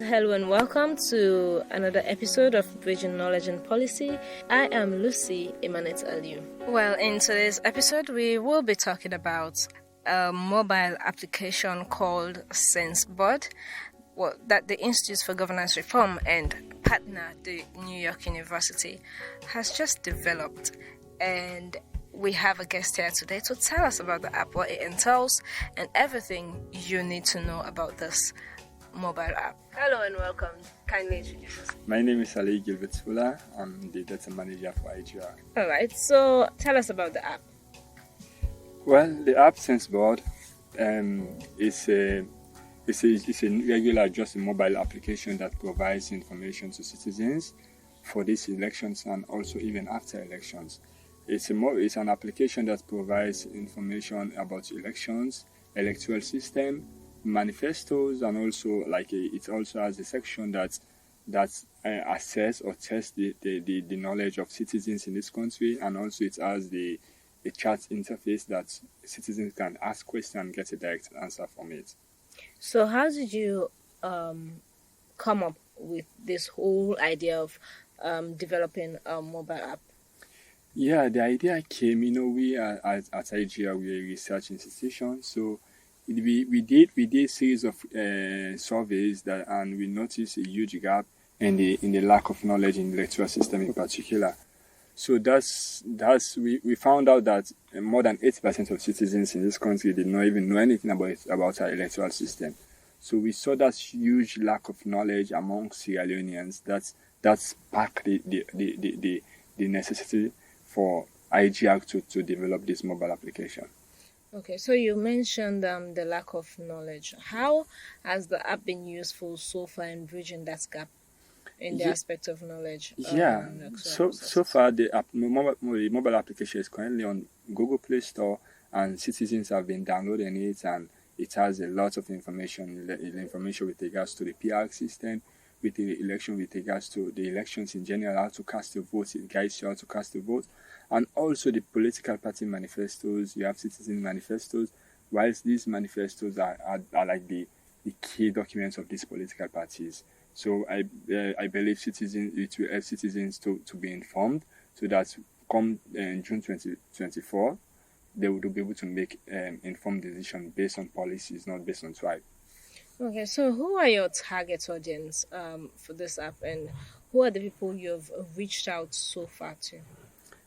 Hello and welcome to another episode of Bridging Knowledge and Policy. I am Lucy Gilbert Allieu. Well, in today's episode, we will be talking about a mobile application called Sense Bod, that the Institute for Governance Reform and partner, the New York University, has just developed. And we have a guest here today to tell us about the app, what it entails, and everything you need to know about this mobile app. Hello and welcome. Kindly introduce yourself. My name is Gilbert Allieu. I'm the data manager for IGR. All right, so tell us about the app. Well, the app Sense Bod is a regular, just a mobile application that provides information to citizens for these elections and also even after elections. It's an application that provides information about elections, electoral system, manifestos, and also it also has a section that assess or test the knowledge of citizens in this country, and also it has a chat interface that citizens can ask questions and get a direct answer from it. So how did you come up with this whole idea of developing a mobile app? Yeah, the idea came, we at IGR, we're a research institution, so we did a series of surveys and we noticed a huge gap in the lack of knowledge in the electoral system in particular. So we found out that more than 80% of citizens in this country did not even know anything about our electoral system. So we saw that huge lack of knowledge among Sierra Leoneans that sparked the necessity for IGR to develop this mobile application. Okay, so you mentioned the lack of knowledge. How has the app been useful so far in bridging that gap in the aspect of knowledge? So far the mobile application is currently on Google Play Store, and citizens have been downloading it, and it has a lot of information with regards to the PR system, with the election, with regards to the elections in general, how to cast a vote. It guides you how to cast a vote, and also the political party manifestos. You have citizen manifestos, whilst these manifestos are like the key documents of these political parties. So I believe it will help citizens to be informed, so that come June 2024, they will be able to make informed decisions based on policies, not based on tribe. Okay, so who are your target audience for this app, and who are the people you've reached out so far to?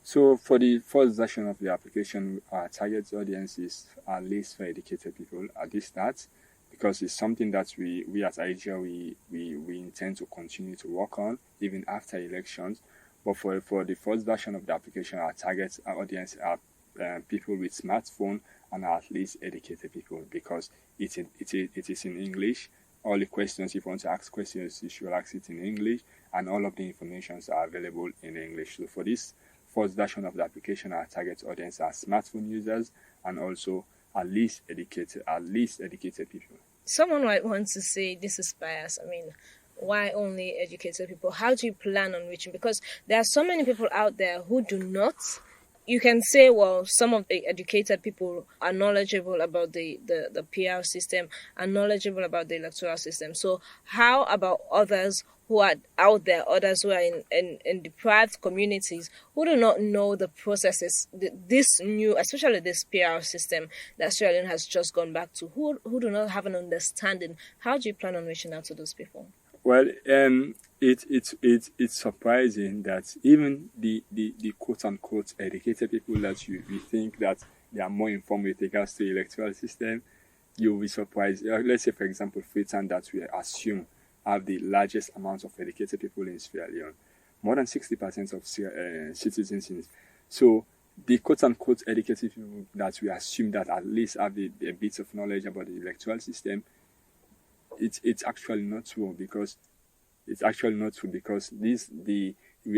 So for the first version of the application, our target audience is at least for educated people at this start, because it's something that we at IGR we intend to continue to work on even after elections. But for the first version of the application, our target audience are people with smartphone and at least educated people, because it is in English. All the questions, if you want to ask questions, you should ask it in English, and all of the informations are available in English. So for this first version of the application, our target audience are smartphone users and also at least educated people. Someone might want to say this is bias. I mean, why only educated people? How do you plan on reaching? Because there are so many people out there who do not. You can say, well, some of the educated people are knowledgeable about the PR system, are knowledgeable about the electoral system. So how about others who are out there, others who are in deprived communities who do not know the processes, this new, especially this PR system that Sierra Leone has just gone back to, who do not have an understanding? How do you plan on reaching out to those people? Well, it's surprising that even the quote unquote educated people that you think that they are more informed with regards to the electoral system, you'll be surprised. Let's say, for example, Freetown, that we assume have the largest amount of educated people in Sierra Leone, more than 60% of citizens. So the quote unquote educated people that we assume that at least have a bit of knowledge about the electoral system, it's actually not true, because we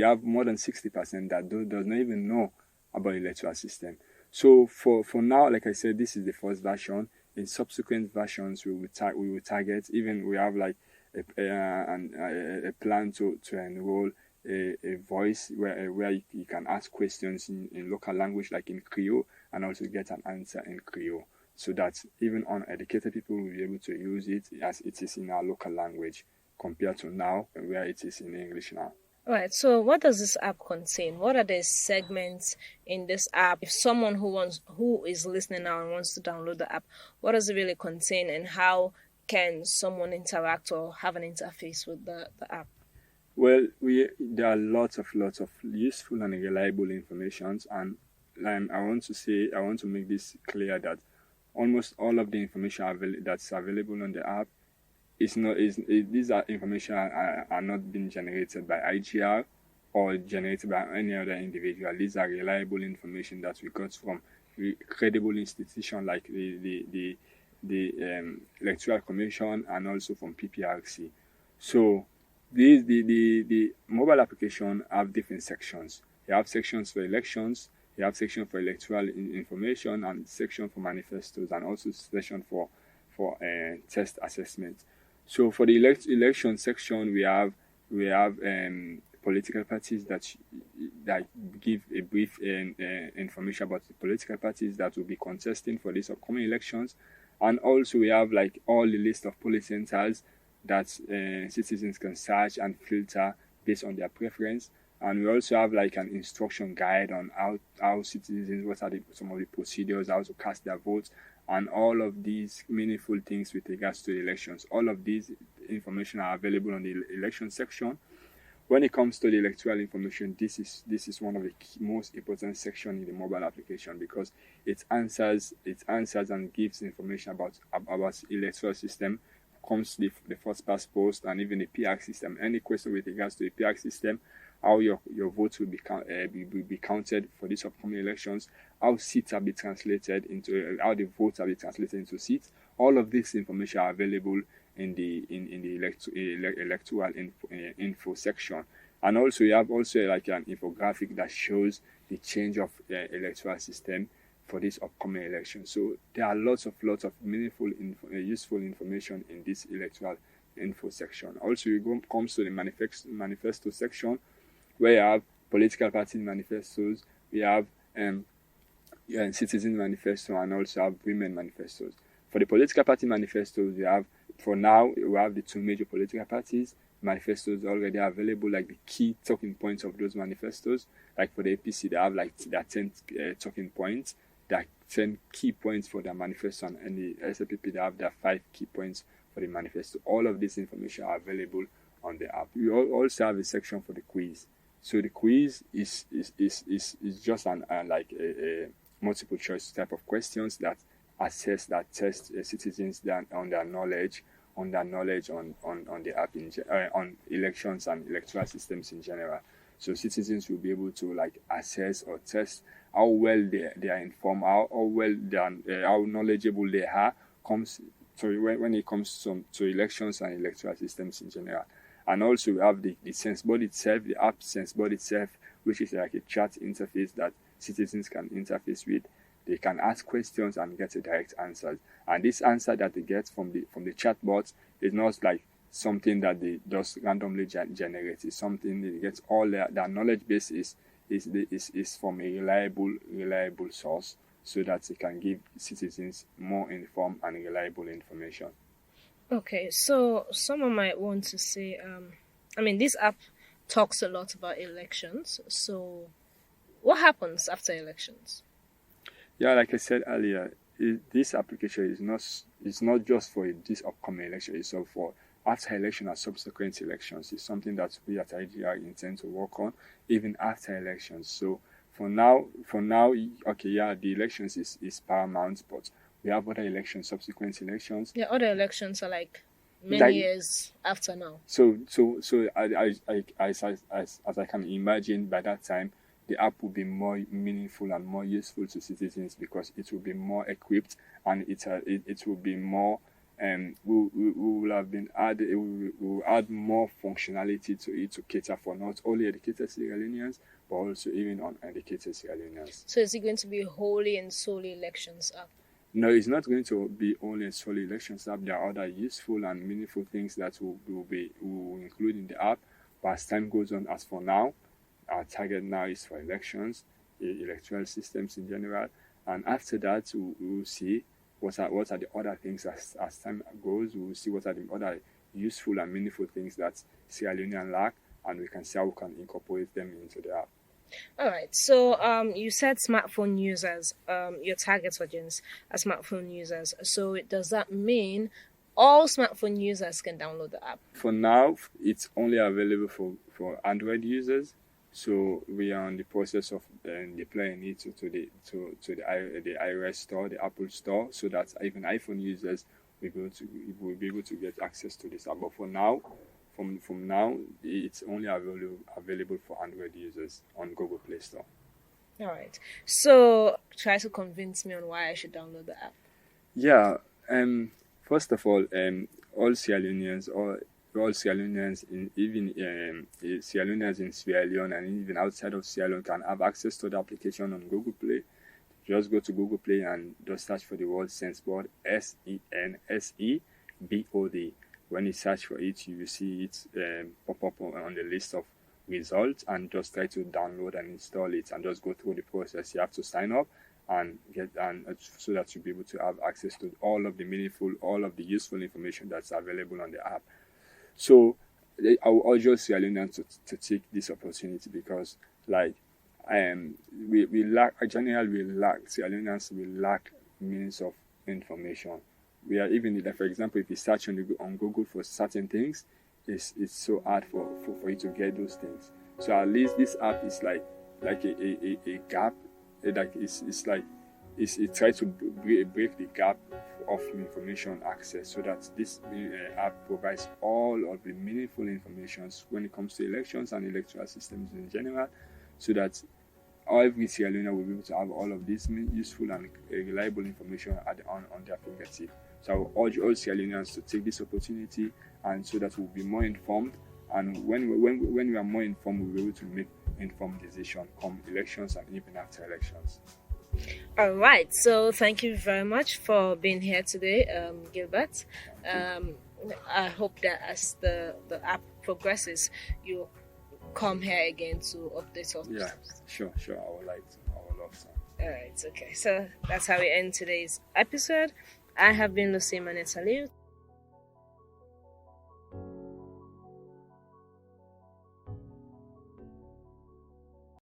have more than 60% that does not even know about the electoral system. So for now, like I said, this is the first version. In subsequent versions, we will target. Even we have like a plan to enroll a voice where you can ask questions in local language, like in Creole, and also get an answer in Creole. so that even uneducated people will be able to use it as it is in our local language. compared to now where it is in English now. All right. So, what does this app contain? What are the segments in this app? If someone who is listening now and wants to download the app, what does it really contain, and how can someone interact or have an interface with the app? Well, there are lots of useful and reliable informations, and I want to make this clear that almost all of the information that's available on the app these are information are not being generated by IGR or generated by any other individual. These are reliable information that we got from credible institutions like the Electoral Commission and also from PPRC. So the mobile application have different sections. You have sections for elections, you have section for electoral information, and section for manifestos, and also section for test assessment. So for the election section, we have political parties that give a brief information about the political parties that will be contesting for these upcoming elections, and also we have like all the list of polling centers that citizens can search and filter based on their preference. And we also have like an instruction guide on how citizens, what are some of the procedures, how to cast their votes, and all of these meaningful things with regards to the elections. All of these information are available on the election section. When it comes to the electoral information, this is one of the most important sections in the mobile application, because it answers and gives information about electoral system, comes the first past post, and even the PR system. Any question with regards to the PR system, how your votes will be counted for these upcoming elections, how seats are be translated into, how the votes are be translated into seats. All of this information are available in the electoral info section. And also you have like an infographic that shows the change of electoral system for this upcoming election. So there are lots of meaningful useful information in this electoral info section. Also comes to the manifesto section, where you have political party manifestos, we have citizen manifesto, and also have women manifestos. For the political party manifestos, we have the two major political parties. Manifestos already available, like the key talking points of those manifestos. Like for the APC, they have like their 10 talking points, their 10 key points for their manifesto, and the SLPP, they have their 5 key points for the manifesto. All of this information are available on the app. We also have a section for the quiz. So the quiz is just a multiple choice type of questions that test citizens on their knowledge on the app on elections and electoral systems in general. So citizens will be able to like assess or test how well they are informed, how knowledgeable they are when it comes to elections and electoral systems in general. And also we have the Sense Bod itself, the app Sense Bod itself, which is like a chat interface that citizens can interface with. They can ask questions and get a direct answer. And this answer that they get from the chatbot is not like something that they just randomly generate. It's something they get all their knowledge base is from a reliable source, so that they can give citizens more informed and reliable information. Okay, so someone might want to say, this app talks a lot about elections. So what happens after elections? Yeah, like I said earlier, this application is not just for this upcoming election. It's also for after election and subsequent elections. It's something that we at IGR intend to work on even after elections. So for now, okay, yeah, the elections is paramount, but we have other elections, subsequent elections. Yeah, other elections are like many years after now. So as I can imagine, by that time, the app will be more meaningful and more useful to citizens, because it will be more equipped, and it will be more we will add more functionality to it to cater for not only educated Sierra Leoneans but also even uneducated Sierra Leoneans. So is it going to be wholly and solely elections app? No, it's not going to be only a solely elections app. There are other useful and meaningful things that will include in the app. But as time goes on, as for now, our target now is for elections, electoral systems in general, and after that we will see what are the other things as time goes. We will see what are the other useful and meaningful things that Sierra Leonean lack, and we can see how we can incorporate them into the app. All right. So you said smartphone users, your target audience are smartphone users. So does that mean all smartphone users can download the app? For now, it's only available for Android users. So we are in the process of deploying it to the iOS store, the Apple store, so that even iPhone users will be able to get access to this app. But for now, from now, it's only available for Android users on Google Play Store. All right. So try to convince me on why I should download the app. Yeah. First of all, all Sierra Leoneans, Sierra Leoneans in Sierra Leone and even outside of Sierra Leone can have access to the application on Google Play. Just go to Google Play and just search for the word Sense Bod, SENSEBOD. When you search for it, you will see it pop up on the list of results, and just try to download and install it, and just go through the process. You have to sign up and so that you'll be able to have access to all of the useful information that's available on the app. So I will urge Sierra Leoneans to take this opportunity, because Sierra Leoneans lack means of information. We are even, for example, if you search on Google for certain things, it's so hard for you to get those things. So at least this app is like a gap. It tries to break the gap of information access, so that this app provides all of the meaningful information when it comes to elections and electoral systems in general, so that every Sierra Leonean will be able to have all of this useful and reliable information on their fingertip. So I will urge all Sierra Leoneans to take this opportunity, and so that we'll be more informed. And when we are more informed, we'll be able to make informed decisions come elections and even after elections. All right. So thank you very much for being here today, Gilbert. I hope that as the app progresses, you come here again to update us. Yeah, sure. I would love to. All right. Okay. So that's how we end today's episode. I have been Manifesto.